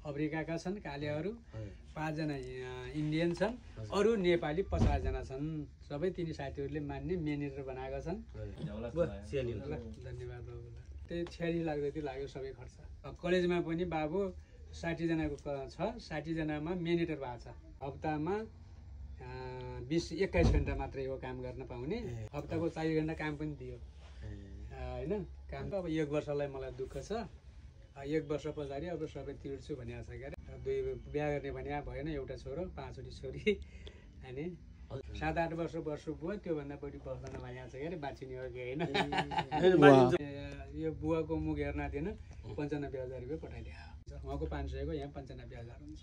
अफ्रिकाका छन् कालेहरू, 5 जना इन्डियन छन्, अरू नेपाली 50 जना छन्। सबै तिनी साथीहरूले मान्ने मेनेजर बनाएका छन्। धन्यवाद बाबुलाई। त्यही 46 लाख जति लाग्यो सबै खर्च। कलेजमा पनि बाबु 60 जनाको छ, 60 जनामा मेनेजर भएको छ। हप्तामा 20-21 घण्टा मात्रै हो काम गर्न पाउने। हप्ताको 4 घण्टा काम पनि दियो हैन। काम त अब 1 वर्षलाई मलाई दुःख छ। 1 वर्ष पछाडि अब सबै तिर्छु भनेको छ के अरे। 2 बिहा गर्ने भने भएन, एउटा छोरो 5वटी छोरी अनि 7-8 वर्ष बस्छु बुवा, त्योभन्दा बढी बस्दैन भनेको छ के अरे। बाँचिने हो कि होइन। यो बुवाको मुख हेर्न दिएन, 95,000 रुपियाँ पठाइदियो। उहाँको 500 को यहाँ 95,000 हुन्छ।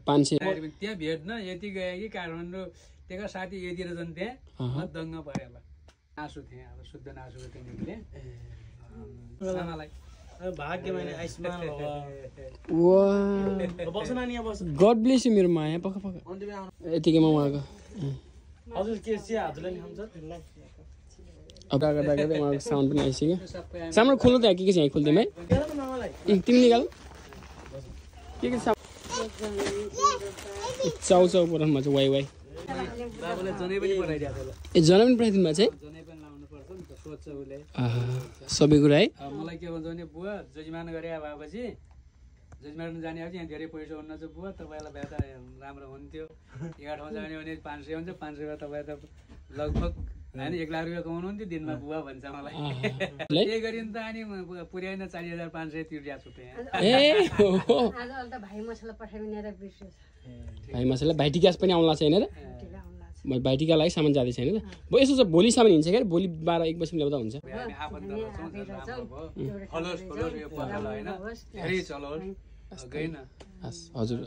500 त्यहाँ भेट्न यति गयो कि काठमाडौँ त्यहाँ साथी यति रहेछन् त्यहाँ दङ्ग भयो। अब आँसु थिएँ, अब शुद्ध आँसु थियो निक्ले आमालाई। भाग्यमानी आयुष्मान गड ब्लेस यु मेरो माया। पक्का पक्का यतिकैमा उहाँको हजुर के चिया हजुरले खान्छ अब गर्दा गर्दै उहाँको साउन्ड पनि आइसक्यो। सामान खोल्नु त के छ यहाँ खोल्दिउँ है। तिमी निकाल के चाउ चाउ पराउनु भएको छ। वाइ वाइ बाबुलाई जनै पनि पठाइदिएको होला। ए जना पनि पठाइदिनु भएको छ है। जनै पनि लाउनु पर्छ नि त, सोध्छ उसले। सबै कुरा है। मलाई के भन्छ भने बुवा जजमान गरे भएपछि जजमान जाने हो यहाँ धेरै पैसा हुन्न छ बुवा, तपाईँलाई भए त राम्रो हुन्थ्यो। एउटा ठाउँ जाने भने 500 हुन्छ, 500 तपाईँ त लगभग होइन 1 लाख रुपियाँ कमाउनु हुन्थ्यो दिनमा बुवा भन्छ मलाई। के गरिन् त अनि पुर्याइन 40,500 तिर्दिया छु त्यहाँ। भाइ मसला भाइ टिकास पनि आउला छैन र। भाइ टिका लागि सामान जाँदै छैन त। यसो छ भोलि सामान हिँड्छ क्या, भोलि 12-1 बजीसम्म ल्याउँदा हुन्छ। हजुर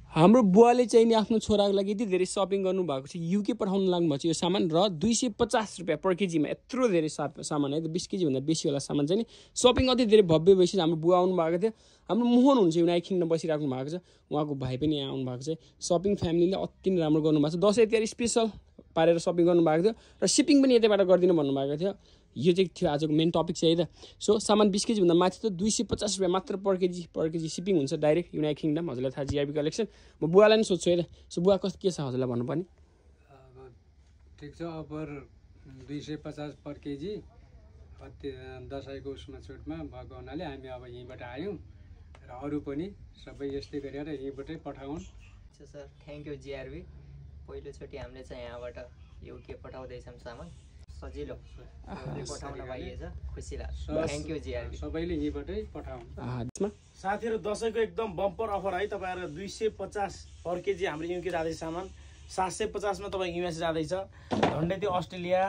हाम्रो बुवाले चाहिँ नि आफ्नो छोराको लागि यति धेरै सपिङ गर्नुभएको छ, युके पठाउनु लाग्नुभएको छ यो सामान। र 250 रुपियाँ पर केजीमा यत्रो धेरै सामान है। 20 केजीभन्दा बेसी होला सामान चाहिँ नि सपिङ अति धेरै भव्य भएपछि हाम्रो बुवा आउनु भएको थियो। हाम्रो मोहन हुन्छ युनाइटेड किङडम बसिराख्नु भएको छ, उहाँको भाइ पनि यहाँ आउनु भएको छ। सपिङ फ्यामिलीले अति नै राम्रो गर्नुभएको छ। दसैँ तिहार स्पेसल पारेर सपिङ गर्नुभएको थियो र सिपिङ पनि यतैबाट गरिदिनु भन्नुभएको थियो। यो चाहिँ थियो आजको मेन टपिक चाहिँ है त। सो सामान 20 केजीभन्दा माथि त 250 रुपियाँ मात्र पर केजी सिपिङ हुन्छ डाइरेक्ट युनाइटेड किङडम। हजुरलाई थाहा जिआरबी कलेक्सन। म बुवालाई नि सोध्छु है त। सो बुवा कस्तो के छ हजुरलाई भन्नुपर्ने? ठिक छ। अफर 250 पर केजी दसैँको उसमा छुटमा भएको हुनाले हामी अब यहीँबाट आयौँ र अरू पनि सबै यस्तै गरेर यहीँबाटै पठाउन्। Sir thank you GRB. पहिलोचोटि हामीले चाहिँ यहाँबाट युके पठाउँदैछौँ सामान, सजिलो पठाउन पाइएछ, खुसी लाग्छ। Thank you GRB. सबैले यहीँबाटै पठाउन्। साथीहरू दसैँको एकदम बम्पर अफर है। तपाईँहरू 250 पर केजी हाम्रो युके जाँदैछ सामान। 750 मा तपाईँ युएस जाँदैछ, झन्डै त्यो अस्ट्रेलिया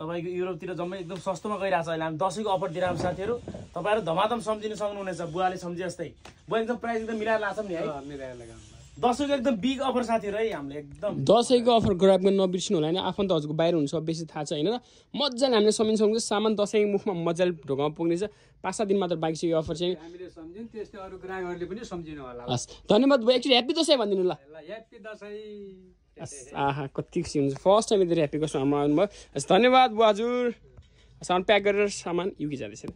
तपाईँको युरोपतिर जम्मै एकदम सस्तोमा गइरहेको छ। अहिले हामी दसैँको अफर दिइरहेको साथीहरू, तपाईँहरू धमाधम सम्झिन सक्नुहुनेछ। बुवाले सम्झे जस्तै बुवा एकदम प्राइस एकदम मिलाएर लाछौँ नि है। मिलाएर लगाउनु। दसैँको एकदम बिग अफर साथीहरू है। हामीले एकदम दसैँको अफर ग्राब गर्न नबिर्सिनु होला होइन। आफन्त हजुरको बाहिर हुन्छ बेसी थाहा छ होइन र। मजाले हामीले सम्झिन्छ सामान दसैँ मुखमा मजाले ढोकामा पुग्नेछ। 5-7 दिन मात्र बाँकी छ यो अफर चाहिँ। हामीले सम्झ्यौँ, त्यस्तै अरू ग्राहकहरूले पनि सम्झिनु होला। हस् धन्यवाद बुवा। एकचोटि ह्याप्पी दसैँ भनिदिनु ल। ह्याप्पी दसैँ। आहा कति खुसी हुन्छ। फर्स्ट टाइम यति ह्याप्पी कस्तो हाम्रो आउनुभयो। धन्यवाद बुवा हजुर। सामान प्याक गरेर सामान युके जाँदैछ।